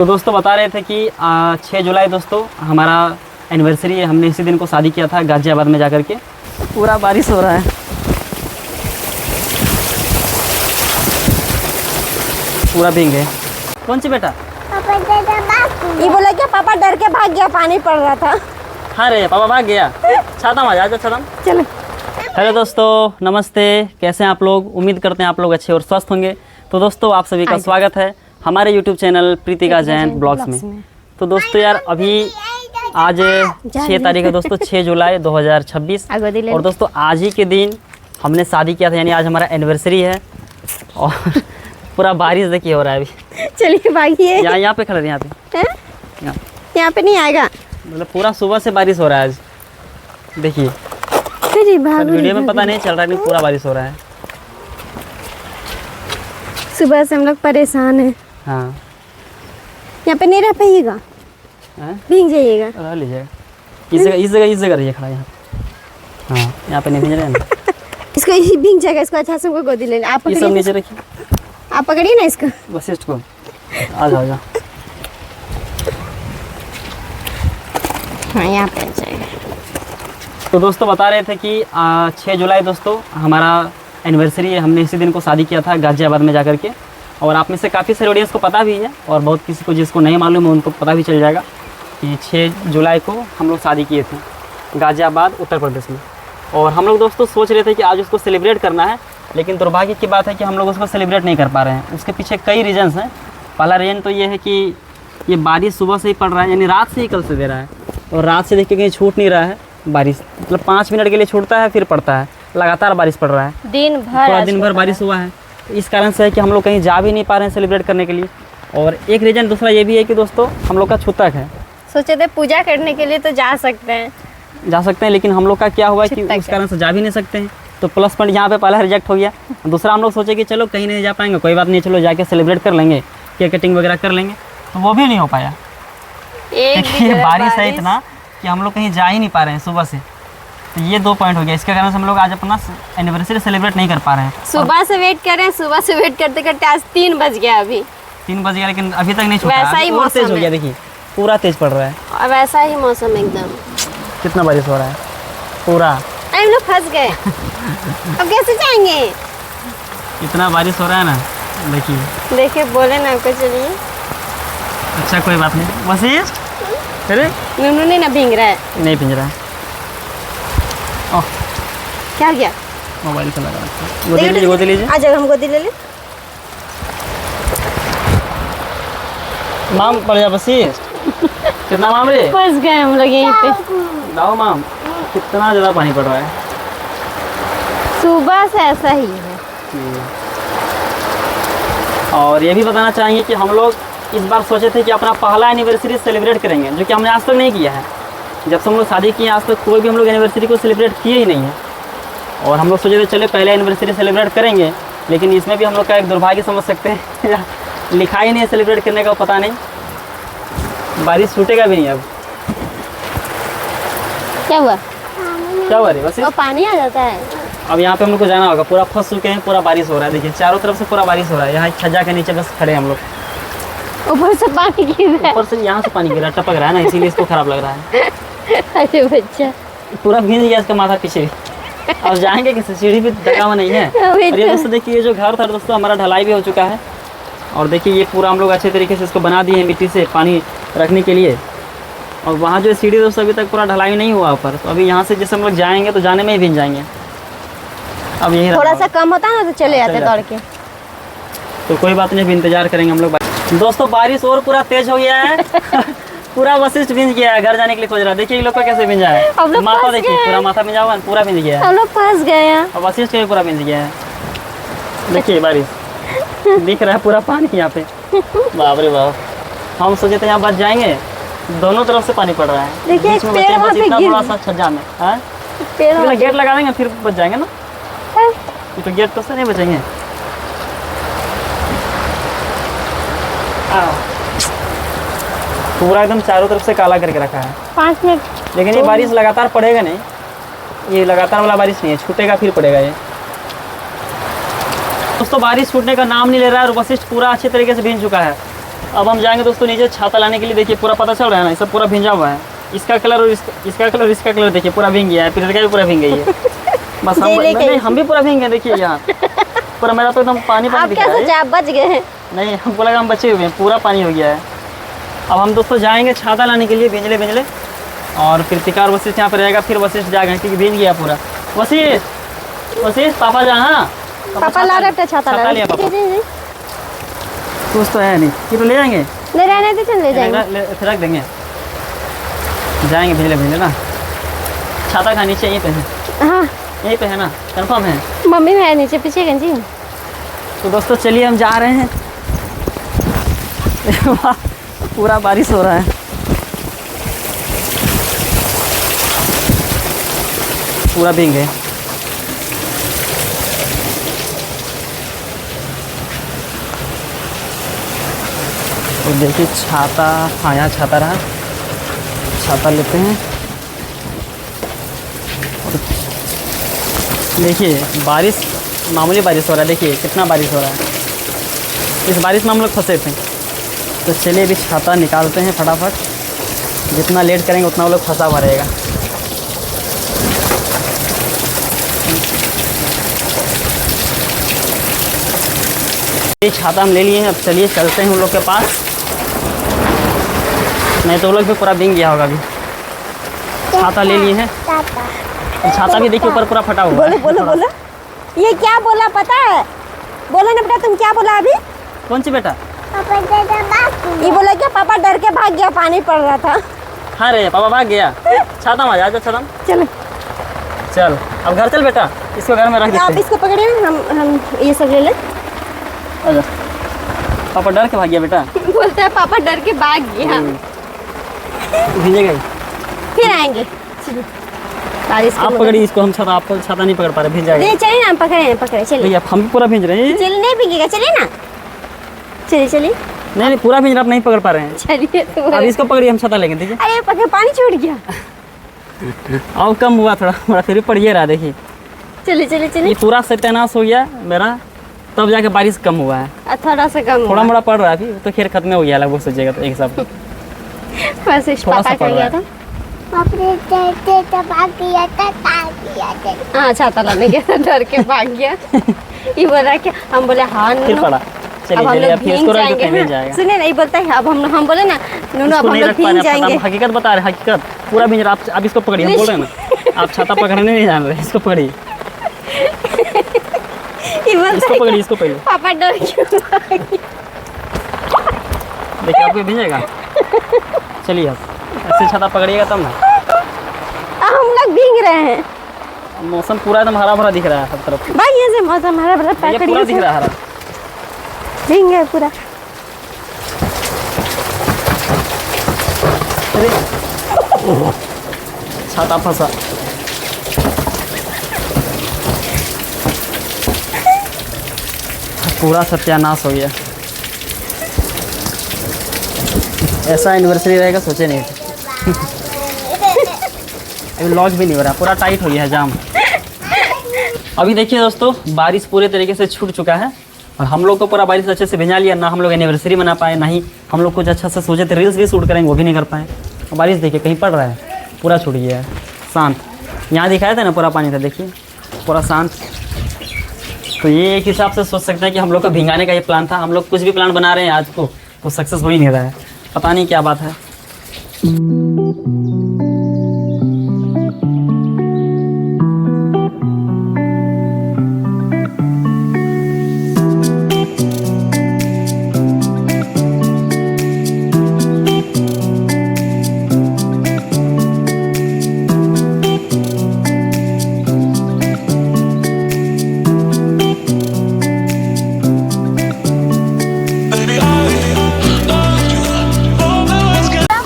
तो दोस्तों बता रहे थे कि 6 जुलाई दोस्तों हमारा एनिवर्सरी है। हमने इसी दिन को शादी किया था गाजियाबाद में जाकर के। पूरा बारिश हो रहा है, पूरा भीग गए। कौन सी बेटा? ये बोला क्या पापा डर के भाग गया, पानी पड़ रहा था। हाँ रे पापा भाग गया। छाता में आ जा, छाता में चलो। हेलो दोस्तों, नमस्ते। कैसे हैं आप लोग? उम्मीद करते हैं आप लोग अच्छे और स्वस्थ होंगे। तो दोस्तों आप सभी का स्वागत है हमारे YouTube channel Pritika Jain blogs में। तो दोस्तों यार अभी आज 6 तारीख है दोस्तों, 6 जुलाई 2026। और दोस्तों आज ही के दिन हमने शादी किया था, यानी आज हमारा एनिवर्सरी है। और पूरा बारिश देखिए हो रहा है अभी। चलिए भागिए। यहाँ पे खड़े, यहाँ पे यहाँ पे नहीं आएगा, मतलब पूरा सुबह से बारिश हो रहा है आज। देखिए वीडियो में पता नहीं चल रहा है, नहीं पूरा बारिश हो रहा है। सुबह से हम लोग परेशान हैं। हाँ यहाँ पे नहीं रह पाइएगा, भीग जाइएगा। रह लीजिएगा इस जगह रहिए खड़ा यहाँ। हाँ यहाँ पे नहीं भीग रहे हैं ना। इसको यही भीग जाएगा, इसको अच्छा से हमको गोदी ले लें। आप ये सब पकड़िए, नीचे रखिए, आप पकड़िए ना इसको। वशिष्ठ को आ जाओ जाओ। हाँ यहाँ पे आ जाएगा। तो दोस्तों बता रहे थे कि 6 जुलाई दोस्तों हमारा एनिवर्सरी है। हमने इसी दिन को शादी किया था गाजियाबाद में जाकर के। और आप में से काफ़ी सारे ऑडियंस को पता भी है, और बहुत किसी को जिसको नहीं मालूम है उनको पता भी चल जाएगा कि 6 जुलाई को हम लोग शादी किए थे गाजियाबाद उत्तर प्रदेश में। और हम लोग दोस्तों सोच रहे थे कि आज उसको सेलिब्रेट करना है, लेकिन दुर्भाग्य की बात है कि हम लोग उसको सेलिब्रेट नहीं कर पा रहे हैं। उसके पीछे कई रीजन्स हैं। पहला रीज़न तो ये है कि ये बारिश सुबह से ही पड़ रहा है, यानी रात से ही कल से दे रहा है। और रात से देखिए कहीं छूट नहीं रहा है बारिश, मतलब 5 मिनट के लिए छूटता है फिर पड़ता है। लगातार बारिश पड़ रहा है, दिन भर बारिश हुआ है। तो इस कारण से है कि हम लोग कहीं जा भी नहीं पा रहे हैं सेलिब्रेट करने के लिए। और एक रीज़न दूसरा ये भी है कि दोस्तों हम लोग का छूतक है। सोचे थे पूजा करने के लिए तो जा सकते हैं, लेकिन हम लोग का क्या हुआ कि उस कारण से जा भी नहीं सकते हैं। तो प्लस पॉइंट यहाँ पे पहला रिजेक्ट हो गया। दूसरा हम लोग सोचे कि चलो कहीं नहीं जा पाएंगे, कोई बात नहीं, चलो जाके सेलिब्रेट कर लेंगे, केक कटिंग वगैरह कर लेंगे। तो वो भी नहीं हो पाया। ये बारिश है इतना कि हम लोग कहीं जा ही नहीं पा रहे हैं सुबह से। तो ये 2 पॉइंट हो गया, इसके कारण से हम लोग आज अपना एनिवर्सरी सेलिब्रेट नहीं कर पा रहे हैं। सुबह से वेट कर रहे हैं, सुबह से वेट करते करते आज 3 बज गया। अभी 3 बज गया लेकिन अभी तक नहीं छूटा। वैसा ही और तेज मौसम हो गया, देखिए पूरा तेज पड़ रहा है। और वैसा ही मौसम एकदम। कितना बारिश हो रहा है पूरा। अरे हम लोग फंस गए। अब कैसे जाएंगे? इतना बारिश हो रहा है ना, देखिए बोले ना आपको, चलिए। अच्छा कोई बात नहीं। वशिष्ठ अरे नूनू नहीं ना भीग रहा है, नहीं भीग रहा है। ओह क्या गया? मोबाइल से लगा, गोदी लीजिए। आ जाओ, हम गोदी ले ले। माम पड़ जा वशिष्ठ। कितना माम रे? फंस गए हम लोग यहीं पे। लाओ माम, कितना ज़्यादा पानी पड़ रहा है। सुबह से ऐसा ही है। और ये भी बताना चाहेंगे कि हम लोग इस बार सोचे थे कि अपना पहला एनिवर्सरी सेलिब्रेट करेंगे, जो कि हमने आज तक नहीं किया है। जब से हम लोग शादी किए आज तक कोई भी हम लोग एनिवर्सरी को सेलिब्रेट किए ही नहीं है। और हम लोग सोचे थे चले पहले एनिवर्सरी सेलिब्रेट करेंगे, लेकिन इसमें भी हम लोग का एक दुर्भाग्य समझ सकते हैं। लिखा ही नहीं है सेलिब्रेट करने का, पता नहीं बारिश छूटेगा भी नहीं। अब क्या हुआ रे? बस पानी आ जाता है। अब यहाँ पे हम लोग को जाना होगा। पूरा फंस चुके हैं, पूरा बारिश हो रहा है। देखिए चारों तरफ से पूरा बारिश हो रहा है। यहाँ छज्जा के नीचे बस खड़े हैं हम लोग। ऊपर से पानी गिर रहा है, ऊपर से यहाँ से पानी गिर रहा है, टपक रहा है ना, इसीलिए इसको खराब लग रहा है। अरे बच्चा पूरा भीग गया इसका माथा पीछे। अब जाएंगे किसी, सीढ़ी भी ढका हुआ नहीं है। और ये दोस्तों देखिए, ये जो घर था दोस्तों हमारा ढलाई भी हो चुका है। और देखिए ये पूरा हम लोग अच्छे तरीके से इसको बना दिए हैं मिट्टी से पानी रखने के लिए। और वहाँ जो सीढ़ी दोस्तों अभी तक पूरा ढलाई नहीं हुआ ऊपर। तो अभी यहाँ से जैसे हम लोग जाएंगे तो जाने में ही भीग जाएंगे। अब यही थोड़ा सा कम होता है ना तो चले जाते दौड़ के। तो कोई बात नहीं, अभी इंतजार करेंगे हम लोग। दोस्तों बारिश और पूरा तेज हो गया है। पूरा वशिष्ठ भींज गया है, घर जाने के लिए खोज रहा है। देखिए ये लोग का कैसे भींजा है, माथा देखिए पूरा माथा भींजा हुआ है, पूरा भींज गया है। हम लोग फंस गए हैं। और वशिष्ठ का पूरा भींज गया है। देखिए बारिश दिख रहा है पूरा पानी यहाँ पे। बाप रे बाप, हम सोचे थे यहाँ बच जाएंगे, दोनों तरफ से पानी पड़ रहा है। देखिए बीच में बचे बस इतना थोड़ा सा छज्जा में। गेट लगा देंगे फिर बच जाएंगे ना। ये तो गेट तो से नहीं बचेंगे। पूरा एकदम चारों तरफ से काला करके रखा है। 5 मिनट। लेकिन ये बारिश लगातार पड़ेगा नहीं, ये लगातार वाला बारिश नहीं है, छूटेगा फिर पड़ेगा ये। दोस्तों बारिश छूटने का नाम नहीं ले रहा है और वशिष्ठ पूरा अच्छे तरीके से भीग चुका है। अब हम जाएंगे दोस्तों नीचे छाता लाने के लिए। देखिए पूरा पता चल रहा है ना, सब पूरा भींजा हुआ है। इसका कलर और इसका कलर देखिए पूरा भींग गया है, पीटर का भी पूरा भींग गई है। बस हम भी पूरा भींग गए। देखिए यहाँ पूरा मेरा तो एकदम पानी आप दिख क्या रहा है। सोचा आप बच गए हैं? नहीं, हमको लगा हम बचे हुए हैं, पूरा पानी हो गया है। अब हम दोस्तों जाएंगे छाता लाने के लिए भिंजले और कृतिका और वशिष्ठ यहाँ पर रहेगा। फिर वशिष्ठ जाएगा क्योंकि भींग गया पूरा। वशिष्ठ पापा जहाँ पापा ला रहे छाता लिया पापा। कुछ तो है नहीं, ये तो ले जाएंगे, ले रहने दे, चल ले जाएंगे, फिर रख देंगे। जाएंगे भिंजले ना। छाता कहाँ नीचे यहीं पे है? हाँ यहीं पे है ना, कंफर्म है? मम्मी है नीचे पीछे गंजी। तो दोस्तों चलिए हम जा रहे हैं। पूरा बारिश हो रहा है, पूरा भीग गए। तो देखिए छाता, हाँ यहाँ छाता रहा, छाता लेते हैं। और देखिए बारिश, मामूली बारिश हो रहा है। देखिए कितना बारिश हो रहा है। इस बारिश में हम लोग फंसे थे। तो चलिए अभी छाता निकालते हैं फटाफट। जितना लेट करेंगे उतना वो लोग फंसा हुआ रहेगा। ये छाता हम ले लिए हैं। अब चलिए चलते हैं उन लोग के पास, नहीं तो वो लोग भी पूरा भीग गया होगा। अभी छाता ले लिए हैं। छाता भी देखिए ऊपर पूरा फटा हुआ है। बोलो ये क्या बोला पता है? बोलो ना बेटा, तुम क्या बोला अभी? कौन सी बेटा? ये बोला क्या पापा डर के भाग गया, पानी पड़ रहा था। हाँ रे पापा भाग गया। छाता में आ जा, छाता में चलो चल। अब घर चल बेटा, इसको घर में रख देते आप हैं। इसको पकड़िए, हम ये सब ले ले। आजा। पापा डर के भाग गया बेटा। बोलता है पापा डर के भाग गया। भीजेगा ही। फिर आएंगे। बारिश आप पकड़िए इसको, हम छाता, आपको छाता नहीं पकड़ पा रहे, भीज जाएगा। चलिए ना, हम पकड़े चलिए। भैया हम भी पूरा भीज रहे हैं। चलिए नहीं भीगेगा, चलिए ना, चलिए नहीं पूरा भीज रहा, आप नहीं पकड़ पा रहे हैं। चलिए। अब इसको पकड़िए, हम छाता लेंगे। देखिए अरे पकड़, पानी छूट गया। अब कम हुआ थोड़ा, फिर भी पड़िए रहा। देखिए चलिए ये पूरा सत्यानाश हो गया मेरा, तब जाके बारिश कम हुआ है। थोड़ा सा कम, थोड़ा मोड़ा पड़ रहा है अभी, तो खैर खत्म हो गया लगभग सोचिएगा तो एक हिसाब से। वैसे थोड़ा पापा सा कर पड़ गया रहा था। हाँ छाता लाने गया था, डर के भाग गया। ये बोल रहा है कि हम बोले हाँ फिर पड़ा। अब हम लोग भीग जाएंगे। जाएगा। सुनिए नहीं बोलता है, अब हम बोले ना नूनू अब हम लोग भीग जाएंगे। हकीकत बता रहे, हकीकत पूरा भीग रहा। आप इसको पकड़िए, हम बोल रहे हैं ना, आप छाता पकड़ने नहीं जान रहे, इसको पकड़िए। इसको पकड़िए, इसको पकड़िए। पापा डर क्यों? देखिए आपको भीजेगा। चलिए आप ऐसे छाता पकड़िएगा तब ना। हम लोग भीग रहे हैं। मौसम पूरा एकदम हरा भरा दिख रहा है सब तरफ। भाई ऐसे मौसम हरा भरा, पूरा दिख रहा है हरा, भीग गया पूरा। अरे छाता फंसा। पूरा सत्यानाश हो गया। ऐसा एनिवर्सरी रहेगा सोचे नहीं थे। अभी लॉक भी नहीं हो रहा, पूरा टाइट हो गया है जाम। अभी देखिए दोस्तों बारिश पूरे तरीके से छूट चुका है और हम लोग को पूरा बारिश अच्छे से भिजा लिया। ना हम लोग एनिवर्सरी मना पाए, ना ही हम लोग कुछ अच्छा से सोचे थे रील्स भी शूट करेंगे, वो भी नहीं कर पाए। और बारिश देखिए कहीं पड़ रहा है, पूरा छूट गया है, शांत। यहाँ दिखाया था ना पूरा पानी था, देखिए पूरा शांत। तो ये एक हिसाब से सोच सकते हैं कि हम लोग का भिंगाने का ये प्लान था। हम लोग कुछ भी प्लान बना रहे हैं आज को, तो सक्सेस हो ही नहीं रहा है, पता नहीं क्या बात है।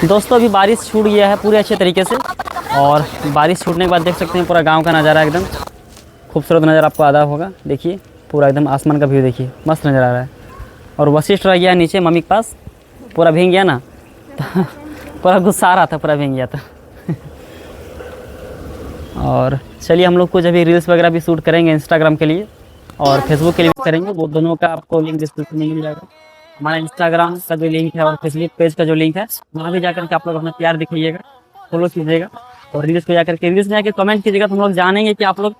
दोस्तों अभी बारिश छूट गया है पूरे अच्छे तरीके से, और बारिश छूटने के बाद देख सकते हैं पूरा गांव का नज़ारा एकदम खूबसूरत नज़र आपको आता होगा। देखिए पूरा एकदम आसमान का व्यू देखिए, मस्त नज़र आ रहा है। और वशिष्ठ रह गया नीचे मम्मी के पास, पूरा भीग गया ना, तो पूरा गुस्सा आ रहा था, पूरा भीग गया था। और चलिए हम लोग कुछ अभी रील्स वगैरह भी शूट करेंगे इंस्टाग्राम के लिए और फेसबुक के लिए भी करेंगे, वो दोनों का आपको लिंक डिस्क्रिप्शन में मिल जाएगा। हमारा इंस्टाग्राम का जो लिंक है और फेसबुक पेज का जो लिंक है, वहाँ भी जाकर के आप लोग अपना प्यार दिखाइएगा, फॉलो कीजिएगा और रील्स पे जाकर के रील्स में जाकर कमेंट कीजिएगा। तो हम लोग जानेंगे कि आप लोग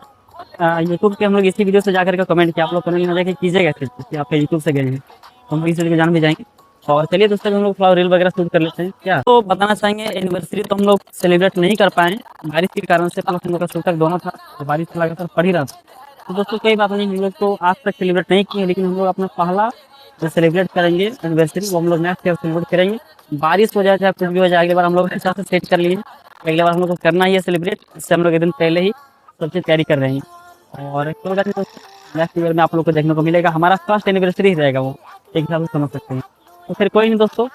यूट्यूब के हम लोग इसी वीडियो से जाकर के कमेंट किया, आप लोग कमेंट में जाकर कीजिएगा कि आप यूट्यूब से गए हैं, तो हम लोग इस वीडियो को जान भी जाएंगे। और चलिए दोस्तों हम लोग थोड़ा रील वगैरह शूट कर लेते हैं। क्या तो बताना चाहेंगे, एनिवर्सरी तो हम लोग सेलिब्रेट नहीं कर पाए, बारिश के कारण से हम लोग का शूट तक दोनों था, तो बारिश लगातार पड़ ही रहा था। तो दोस्तों कोई बात नहीं, हम लोग तो आज तक सेलिब्रेट नहीं किए, लेकिन हम लोग अपना पहला जो सेलिब्रेट करेंगे एनिवर्सरी वो हम लोग नेक्स्ट ईयर सेलिब्रेट करेंगे। बारिश हो जाए चाहे कुछ भी हो जाए, अगले बार हम लोग अच्छा से सेट कर लिए, अगले बार हम लोग को करना ही है सेलिब्रेट, इससे हम लोग एक दिन पहले ही सब चीज़ तैयारी कर रहे हैं। और कोई बात नहीं, नेक्स्ट ईयर में आप लोग को देखने को मिलेगा, हमारा फर्स्ट एनिवर्सरी ही रहेगा वो, एक हिसाब से समझ सकते हैं। तो फिर कोई नहीं दोस्तों,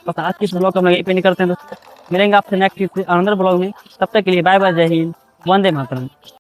बस आज की ब्लॉग हम लोग यहीं पे नहीं करते हैं दोस्तों, मिलेंगे आपसे नेक्स्ट अनदर ब्लॉग में, तब तक के लिए बाय बाय, जय हिंद, वंदे मातरम।